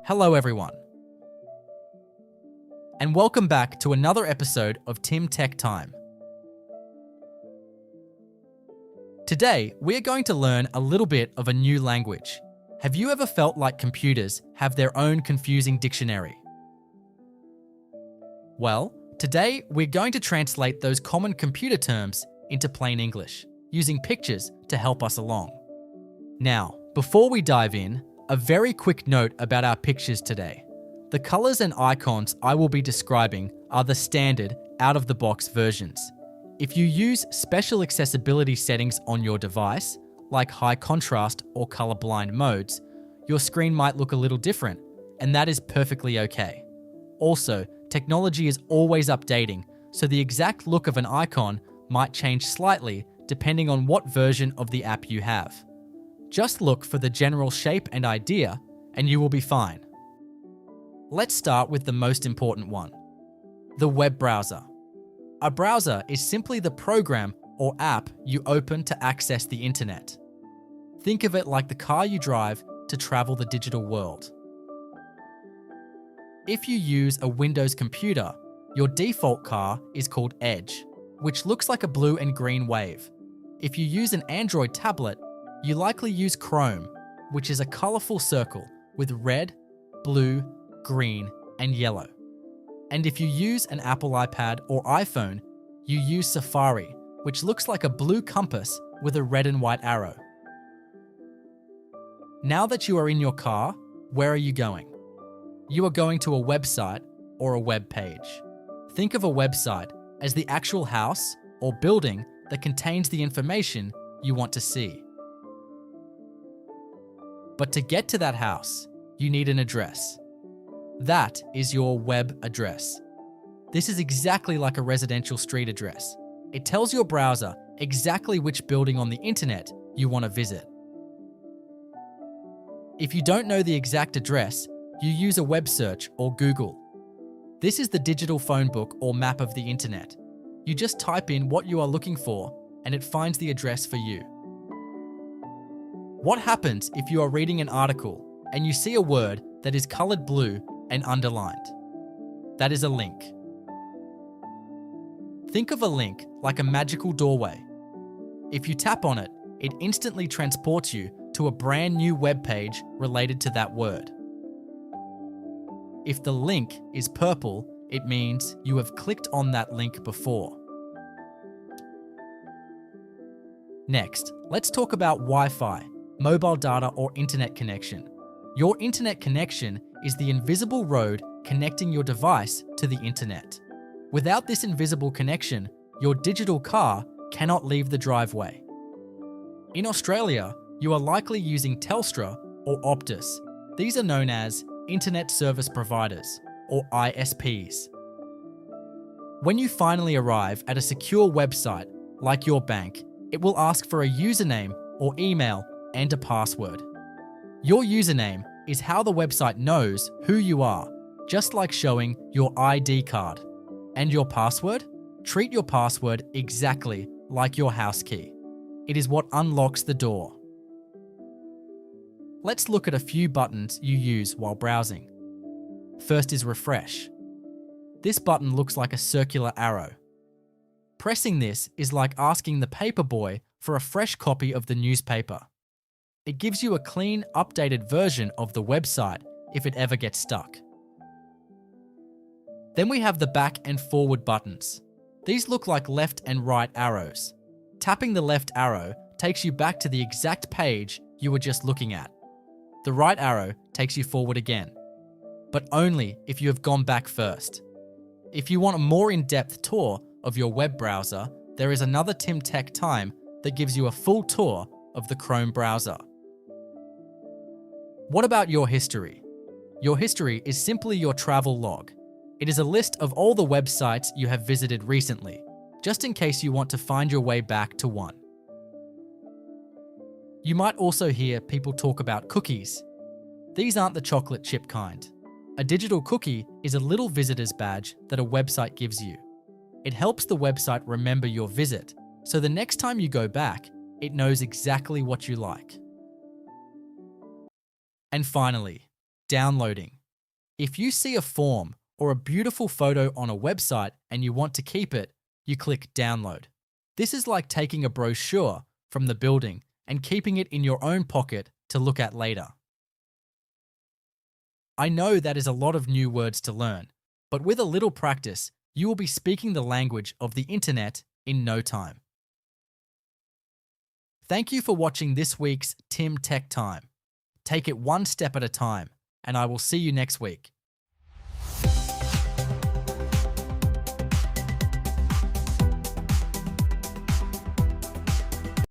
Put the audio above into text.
Hello everyone, and welcome back to another episode of Tim Tech Time. Today, we are going to learn a little bit of a new language. Have you ever felt like computers have their own confusing dictionary? Well, today we're going to translate those common computer terms into plain English, using pictures to help us along. Now, before we dive in, a very quick note about our pictures today. The colors and icons I will be describing are the standard, out-of-the-box versions. If you use special accessibility settings on your device, like high contrast or colorblind modes, your screen might look a little different, and that is perfectly okay. Also, technology is always updating, so the exact look of an icon might change slightly depending on what version of the app you have. Just look for the general shape and idea, and you will be fine. Let's start with the most important one, the web browser. A browser is simply the program or app you open to access the internet. Think of it like the car you drive to travel the digital world. If you use a Windows computer, your default car is called Edge, which looks like a blue and green wave. If you use an Android tablet, you likely use Chrome, which is a colorful circle with red, blue, green, and yellow. And if you use an Apple iPad or iPhone, you use Safari, which looks like a blue compass with a red and white arrow. Now that you are in your car, where are you going? You are going to a website or a web page. Think of a website as the actual house or building that contains the information you want to see. But to get to that house, you need an address. That is your web address. This is exactly like a residential street address. It tells your browser exactly which building on the internet you want to visit. If you don't know the exact address, you use a web search or Google. This is the digital phone book or map of the internet. You just type in what you are looking for and it finds the address for you. What happens if you are reading an article and you see a word that is colored blue and underlined? That is a link. Think of a link like a magical doorway. If you tap on it, it instantly transports you to a brand new web page related to that word. If the link is purple, it means you have clicked on that link before. Next, let's talk about Wi-Fi, mobile data or internet connection. Your internet connection is the invisible road connecting your device to the internet. Without this invisible connection, your digital car cannot leave the driveway. In Australia, you are likely using Telstra or Optus. These are known as Internet Service Providers, or ISPs. When you finally arrive at a secure website, like your bank, it will ask for a username or email and a password. Your username is how the website knows who you are, just like showing your ID card. And your password? Treat your password exactly like your house key. It is what unlocks the door. Let's look at a few buttons you use while browsing. First is refresh. This button looks like a circular arrow. Pressing this is like asking the paper boy for a fresh copy of the newspaper. It gives you a clean, updated version of the website if it ever gets stuck. Then we have the back and forward buttons. These look like left and right arrows. Tapping the left arrow takes you back to the exact page you were just looking at. The right arrow takes you forward again, but only if you have gone back first. If you want a more in-depth tour of your web browser, there is another Tim Tech Time that gives you a full tour of the Chrome browser. What about your history? Your history is simply your travel log. It is a list of all the websites you have visited recently, just in case you want to find your way back to one. You might also hear people talk about cookies. These aren't the chocolate chip kind. A digital cookie is a little visitor's badge that a website gives you. It helps the website remember your visit, so the next time you go back, it knows exactly what you like. And finally, downloading. If you see a form or a beautiful photo on a website and you want to keep it, you click Download. This is like taking a brochure from the building and keeping it in your own pocket to look at later. I know that is a lot of new words to learn, but with a little practice, you will be speaking the language of the internet in no time. Thank you for watching this week's Tim Tech Time. Take it one step at a time, and I will see you next week.